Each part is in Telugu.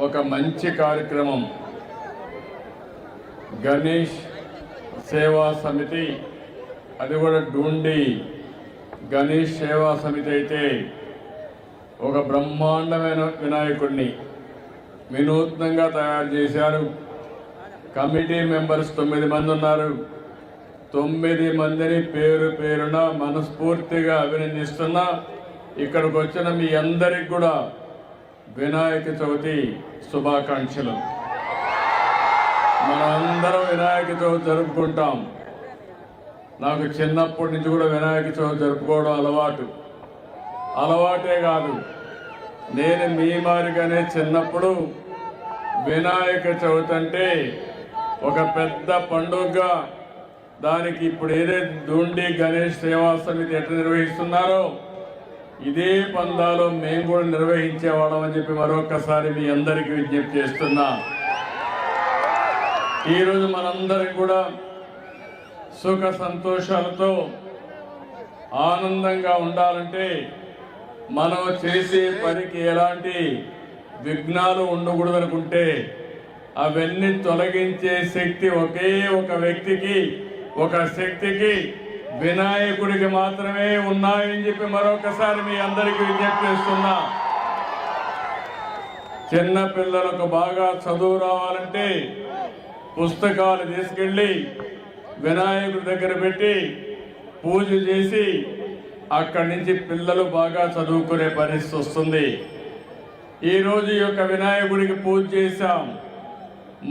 ఒక మంచి కార్యక్రమం గణేష్ సేవా సమితి, అది కూడా డూండి గణేష్ సేవా సమితి అయితే ఒక బ్రహ్మాండమైన వినాయకుడిని వినూత్నంగా తయారు చేశారు. కమిటీ మెంబర్స్ 9 మంది ఉన్నారు. 9 మందిని పేరు పేరున మనస్ఫూర్తిగా అభినందిస్తున్నా. ఇక్కడికి వచ్చిన మీ అందరికి కూడా వినాయక చవితి శుభాకాంక్షలు. మనందరం వినాయక చవితి జరుపుకుంటాం. నాకు చిన్నప్పటి నుంచి కూడా వినాయక చవితి జరుపుకోవడం అలవాటే కాదు. నేను మీ మాదిరిగానే చిన్నప్పుడు వినాయక చవితి అంటే ఒక పెద్ద పండుగగా, దానికి ఇప్పుడు ఏదైతే డూండి గణేష్ సేవా సమితి ఎట్లా నిర్వహిస్తున్నారో ఇదే పందాలో మేము కూడా నిర్వహించేవాళ్ళం అని చెప్పి మరొకసారి మీ అందరికీ విజ్ఞప్తి చేస్తున్నా. ఈరోజు మనందరం కూడా సుఖ సంతోషాలతో ఆనందంగా ఉండాలంటే మనం చేసే పనికి ఎలాంటి విఘ్నాలు ఉండకూడదనుకుంటే అవన్నీ తొలగించే శక్తి ఒకే ఒక వ్యక్తికి, ఒక శక్తికి, వినాయకుడికి మాత్రమే ఉన్నాయని చెప్పి మరొకసారి మీ అందరికీ విజ్ఞప్తి చేస్తున్నా. చిన్న పిల్లలకు బాగా చదువు రావాలంటే పుస్తకాలు తీసుకెళ్ళి వినాయకుడి దగ్గర పెట్టి పూజ చేసి అక్కడి నుంచి పిల్లలు బాగా చదువుకునే పరిస్థితి వస్తుంది. ఈరోజు ఈ యొక్క వినాయకుడికి పూజ చేశాం.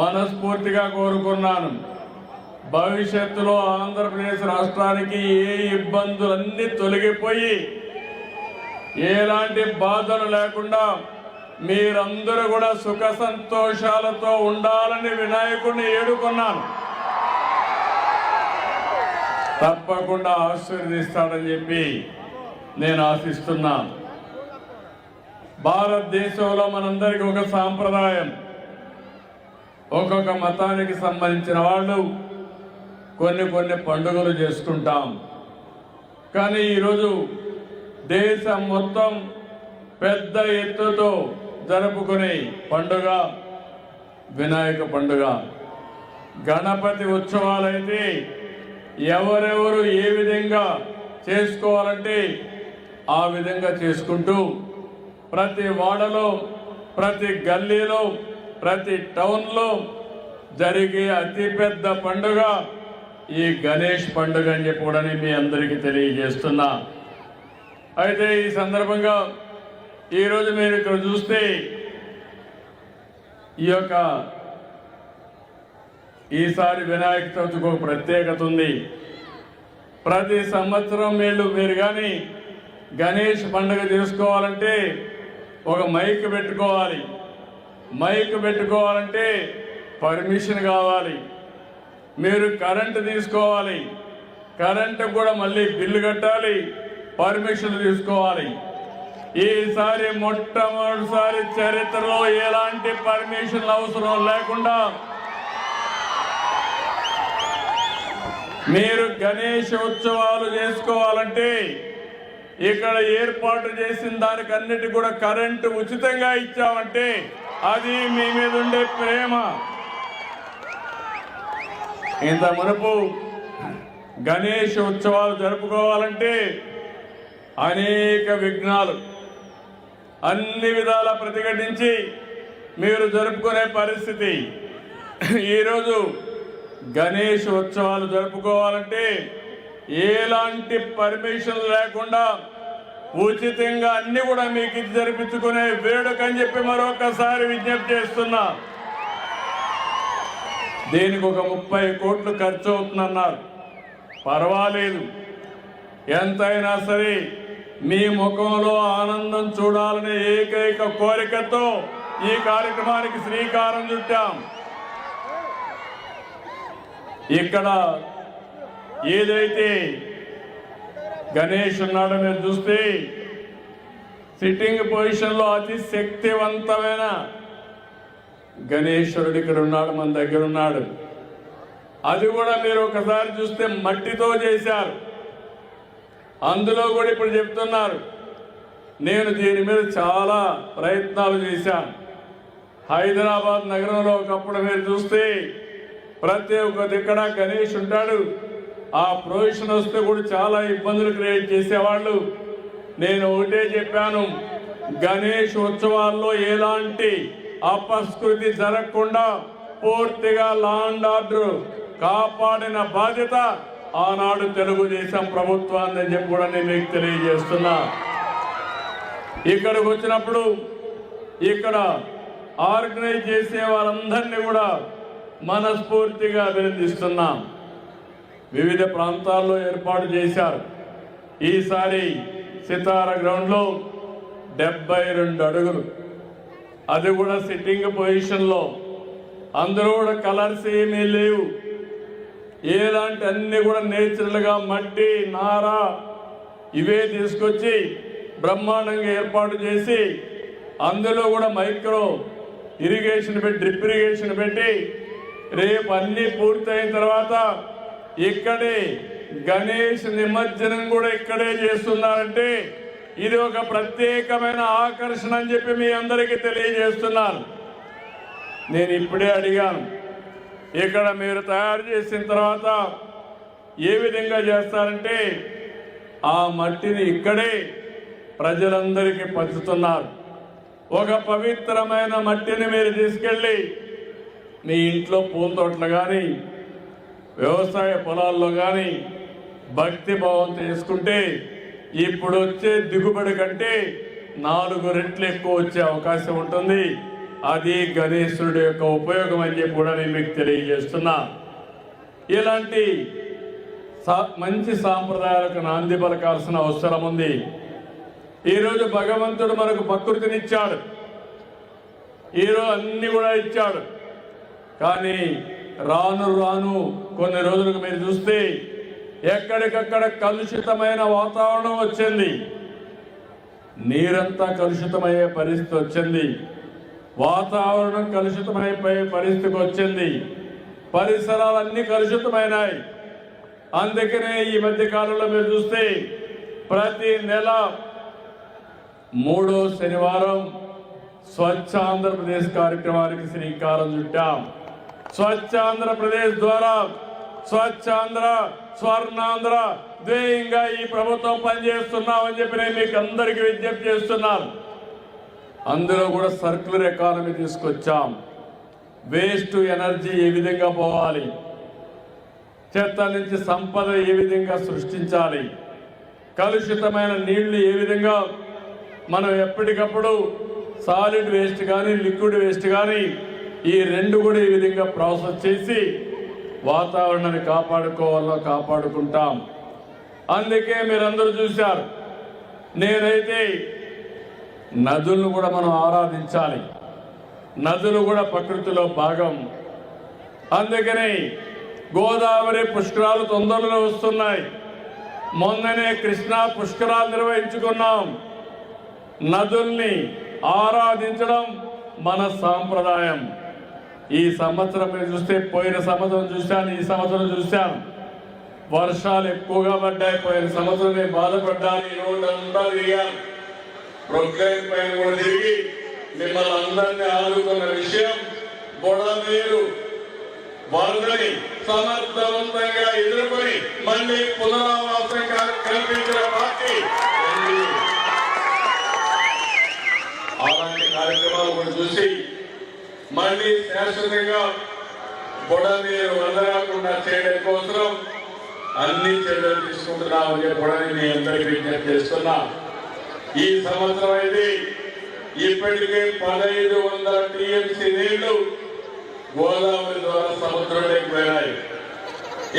మనస్ఫూర్తిగా కోరుకున్నాను, భవిష్యత్తులో ఆంధ్రప్రదేశ్ రాష్ట్రానికి ఏ ఇబ్బందులన్నీ తొలగిపోయి ఎలాంటి బాధలు లేకుండా మీరందరూ కూడా సుఖ సంతోషాలతో ఉండాలని వినాయకుడిని ఏడుకున్నాను. తప్పకుండా ఆశీర్వదిస్తాడని చెప్పి నేను ఆశిస్తున్నాను. భారతదేశంలో మనందరికీ ఒక సాంప్రదాయం, ఒక్కొక్క మతానికి సంబంధించిన వాళ్ళు కొన్ని పండుగలు చేసుకుంటాం. కానీ ఈరోజు దేశం మొత్తం పెద్ద ఎత్తుతో జరుపుకునే పండుగ వినాయక పండుగ. గణపతి ఉత్సవాలైతే ఎవరెవరు ఏ విధంగా చేసుకోవాలంటే ఆ విధంగా చేసుకుంటూ ప్రతి వాడలో, ప్రతి గల్లీలో, ప్రతి టౌన్లో జరిగే అతిపెద్ద పండుగ ఈ గణేష్ పండుగ అని చెప్పి కూడా మీ అందరికీ తెలియజేస్తున్నా. అయితే ఈ సందర్భంగా ఈరోజు మీరు ఇక్కడ చూస్తే ఈసారి వినాయక చవితికి ఒక ప్రత్యేకత ఉంది. ప్రతి సంవత్సరం మీరు కానీ గణేష్ పండుగ చేసుకోవాలంటే ఒక మైక్ పెట్టుకోవాలి. మైక్ పెట్టుకోవాలంటే పర్మిషన్ కావాలి. మీరు కరెంటు తీసుకోవాలి, కరెంటు కూడా మళ్ళీ బిల్లు కట్టాలి, పర్మిషన్ తీసుకోవాలి. ఈసారి మొట్టమొదటిసారి చరిత్రలో ఎలాంటి పర్మిషన్ అవసరం లేకుండా మీరు గణేష్ ఉత్సవాలు చేసుకోవాలంటే ఇక్కడ ఏర్పాటు చేసిన దానికి అన్నిటి కూడా కరెంటు ఉచితంగా ఇచ్చామంటే అది మీ మీద ఉండే ప్రేమ. ఇంత మునుపు గణేష్ ఉత్సవాలు జరుపుకోవాలంటే అనేక విఘ్నాలు అన్ని విధాల ప్రతిఘటించి మీరు జరుపుకునే పరిస్థితి. ఈరోజు గణేష్ ఉత్సవాలు జరుపుకోవాలంటే ఎలాంటి పర్మిషన్ లేకుండా ఉచితంగా అన్ని కూడా మీకు ఇది జరిపించుకునే వేడుక అని చెప్పి మరొకసారి విజ్ఞప్తి చేస్తున్నా. దీనికి ఒక 30 కోట్లు ఖర్చు అవుతుందన్నారు. పర్వాలేదు, ఎంతైనా సరే మీ ముఖంలో ఆనందం చూడాలనే ఏకైక కోరికతో ఈ కార్యక్రమానికి శ్రీకారం చుట్టాం. ఇక్కడ ఏదైతే గణేష్ ఉన్నాడో మీరు చూస్తే సిట్టింగ్ పొజిషన్లో అతి శక్తివంతమైన గణేశ్వరుడు ఇక్కడ ఉన్నాడు, మన దగ్గర ఉన్నాడు. అది కూడా మీరు ఒకసారి చూస్తే మట్టితో చేశారు. అందులో కూడా ఇప్పుడు చెప్తున్నారు, నేను దీని మీద చాలా ప్రయత్నాలు చేశాను. హైదరాబాద్ నగరంలో ఒకప్పుడు మీరు చూస్తే ప్రతి ఒక్క దిక్కడ గణేష్ ఉంటాడు. ఆ ప్రొవిషన్ వస్తే కూడా చాలా ఇబ్బందులు క్రియేట్ చేసేవాళ్ళు. నేను ఒకటే చెప్పాను, గణేష్ ఉత్సవాల్లో ఎలాంటి అపస్కృతి జరగకుండా పూర్తిగా లా అండ్ ఆర్డర్ కాపాడిన బాధ్యత ఆనాడు తెలుగుదేశం ప్రభుత్వాన్ని చెప్పి కూడా నేను మీకు తెలియజేస్తున్నా. ఇక్కడికి వచ్చినప్పుడు ఇక్కడ ఆర్గనైజ్ చేసే వారందరినీ కూడా మనస్ఫూర్తిగా అభినందిస్తున్నాం. వివిధ ప్రాంతాల్లో ఏర్పాటు చేశారు. ఈసారి సితార గ్రౌండ్లో 72 అడుగులు, అది కూడా సిట్టింగ్ పొజిషన్లో. అందరూ కూడా కలర్స్ ఏమీ లేవు. ఎలాంటి అన్ని కూడా నేచురల్గా మట్టి నార ఇవే తీసుకొచ్చి బ్రహ్మాండంగా ఏర్పాటు చేసి అందులో కూడా మైక్రో ఇరిగేషన్ పెట్టి డ్రిప్ ఇరిగేషన్ పెట్టి రేపు అన్ని పూర్తయిన తర్వాత ఇక్కడే గణేష్ నిమజ్జనం కూడా ఇక్కడే చేస్తున్నారంటే ఇది ఒక ప్రత్యేకమైన ఆకర్షణ అని చెప్పి మీ అందరికీ తెలియజేస్తున్నాను. నేను ఇప్పుడే అడిగాను, ఇక్కడ మీరు తయారు చేసిన తర్వాత ఏ విధంగా చేస్తారంటే ఆ మట్టిని ఇక్కడే ప్రజలందరికీ పంచుతున్నారు. ఒక పవిత్రమైన మట్టిని మీరు తీసుకెళ్ళి మీ ఇంట్లో పూల తోటలు కానీ వ్యవసాయ పొలాల్లో కానీ భక్తి భావంతో చేసుకుంటే ఇప్పుడు వచ్చే దిగుబడి కంటే 4 రెట్లు ఎక్కువ వచ్చే అవకాశం ఉంటుంది. అది గణేశుడి యొక్క ఉపయోగం అని చెప్పి కూడా నేను మీకు తెలియజేస్తున్నా. ఇలాంటి మంచి సాంప్రదాయాలకు నాంది పలకాల్సిన అవసరం ఉంది. ఈరోజు భగవంతుడు మనకు ప్రకృతినిచ్చాడు, ఈరోజు అన్ని కూడా ఇచ్చాడు. కానీ రాను రాను కొన్ని రోజులకు మీరు చూస్తే ఎక్కడికక్కడ కలుషితమైన వాతావరణం వచ్చింది. నీరంతా కలుషితమయ్యే పరిస్థితి వచ్చింది, వాతావరణం కలుషితమైపోయే పరిస్థితికి వచ్చింది, పరిసరాలన్నీ కలుషితమైనాయి. అందుకనే ఈ మధ్య కాలంలో మీరు చూస్తే ప్రతి నెల 3వ శనివారం స్వచ్ఛ ఆంధ్రప్రదేశ్ కార్యక్రమానికి శ్రీకారం చుట్టాం. స్వచ్ఛ ఆంధ్రప్రదేశ్ ద్వారా స్వచ్ఛాంధ్ర స్వర్ణాంధ్ర ధ్యేయంగా ఈ ప్రభుత్వం పనిచేస్తున్నామని చెప్పి నేను మీకు అందరికీ విజ్ఞప్తి చేస్తున్నాను. అందులో కూడా సర్క్యులర్ ఎకానమీ తీసుకొచ్చాం. వేస్ట్ ఎనర్జీ ఏ విధంగా పోవాలి, చెత్త నుంచి సంపద ఏ విధంగా సృష్టించాలి, కలుషితమైన నీళ్లు ఏ విధంగా మనం ఎప్పటికప్పుడు సాలిడ్ వేస్ట్ కానీ లిక్విడ్ వేస్ట్ కానీ ఈ రెండు కూడా ఈ విధంగా ప్రాసెస్ చేసి వాతావరణాన్ని కాపాడుకోవాలో కాపాడుకుంటాం. అందుకే మీరందరూ చూశారు, నేనైతే నదులను కూడా మనం ఆరాధించాలి. నదులు కూడా ప్రకృతిలో భాగం. అందుకని గోదావరి పుష్కరాలు తొందరలో వస్తున్నాయి. మొన్ననే కృష్ణా పుష్కరాలు నిర్వహించుకున్నాం. నదుల్ని ఆరాధించడం మన సాంప్రదాయం. ఈ సంవత్సరం మీరు చూస్తే పోయిన సంవత్సరం చూశాను, ఈ సంవత్సరం చూశాను, వర్షాలు ఎక్కువగా పడ్డాయి. పోయిన సంవత్సరం నేను బాధపడ్డాను. ఈ రోజు అంతా తిరిగాను, ప్రొక్లైన్ పైన కూడా తిరిగి మిమ్మల్ని అందరినీ ఆదుకున్న విషయం బుడమేరు వరదని సమర్థవంతంగా ఎదుర్కొని మళ్ళీ పునరావాసం కల్పించిన పార్టీ. అలాంటి కార్యక్రమాలు కూడా చూసి మళ్ళీ శాశ్వతంగా బుడమేరు వదలకుండా చేయడం కోసం అన్ని చర్యలు తీసుకుంటున్నామని చెప్పడానికి మీ అందరికీ విజ్ఞప్తి చేస్తున్నా. ఈ సంవత్సరం అయితే ఇప్పటికే 1500 టీఎంసీ నీళ్లు గోదావరి ద్వారా సముద్రంలోకి పోయినాయి.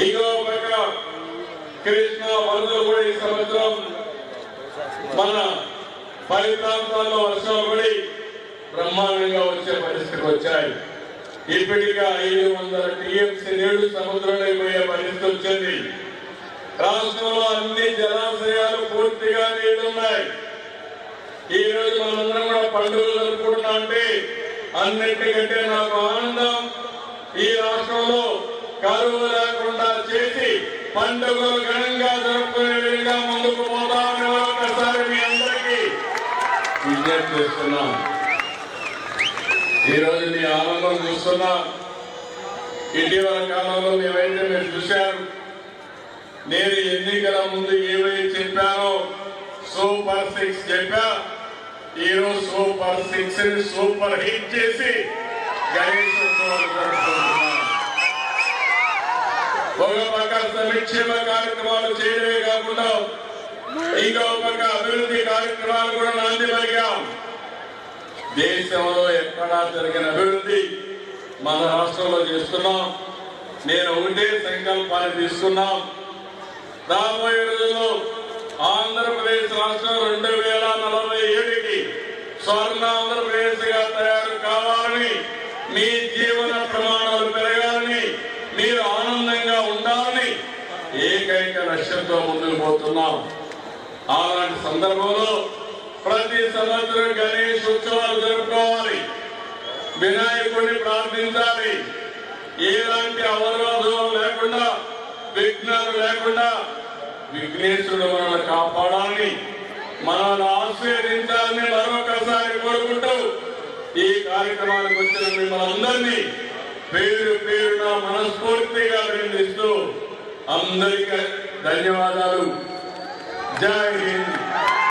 ఇంకో పక్క కృష్ణా వరదలు కూడా ఈ సంవత్సరం మన ఫలితాంశాల్లో వర్షాలు పడి బ్రహ్మాండంగా వచ్చే పరిస్థితికి వచ్చాయి. ఇప్పటికే 500 టీఎంసీ నీళ్లు సముద్రంలోకి పోయే పరిస్థితి వచ్చింది. రాష్ట్రంలో అన్ని జలాశయాలు పూర్తిగా నీళ్లున్నాయి. ఈ రోజు మనందరం కూడా పండుగలు జరుపుకుంటున్నాం అంటే అన్నింటికంటే నాకు ఆనందం, ఈ రాష్ట్రంలో కరువు లేకుండా చేసి పండుగలు ఘనంగా జరుపుకునే విధంగా ముందుకు పోతామని ఒకసారి మీ అందరికీ విజ్ఞప్తి చేస్తున్నాం. ఈరోజు మీ ఆనందం చూస్తున్నా. ఇటీవల కాలంలో మేమైతే మీరు చూశారు, నేను ఎన్నికల ముందు ఏవైతే చెప్పానో సూపర్ 6 చెప్పా. ఈరోజు సూపర్ 6 ని సూపర్ హిట్ చేసి గణేష్ ఉత్సవాలు జరుపుకుంటున్నాం. ఒక పక్క సంక్షేమ కార్యక్రమాలు చేయడమే కాకుండా ఇంకో పక్క అభివృద్ధి కార్యక్రమాలు కూడా నాంది పలికాం. దేశంలో ఎక్కడా జరిగిన అభివృద్ధి మన రాష్ట్రంలో చేస్తున్నాం. నేను ఒకటే సంకల్పాన్ని తీసుకున్నాం. రాబోయే రోజుల్లో ఆంధ్రప్రదేశ్ రాష్ట్రం 2047కి స్వర్ణ ఆంధ్రప్రదేశ్ గా తయారు కావాలని, మీ జీవన ప్రమాణాలు పెరగాలని, మీరు ఆనందంగా ఉండాలని ఏకైక లక్ష్యంతో ముందుకు పోతున్నాం. అలాంటి సందర్భంలో ప్రతి సంవత్సరం గణేష్ ఉత్సవాలు జరుపుకోవాలి, వినాయకుడిని ప్రార్థించాలి. ఎలాంటి అవరోధం లేకుండా, విఘ్నాలు లేకుండా విఘ్నేశ్వరుడు మనల్ని కాపాడాలని, మనల్ని ఆశీర్వదించాలని మరొకసారి కోరుకుంటూ ఈ కార్యక్రమానికి వచ్చిన మిమ్మల్ని అందరినీ పేరు పేరున మనస్ఫూర్తిగా అభినందిస్తూ అందరికీ ధన్యవాదాలు. జై హింద్.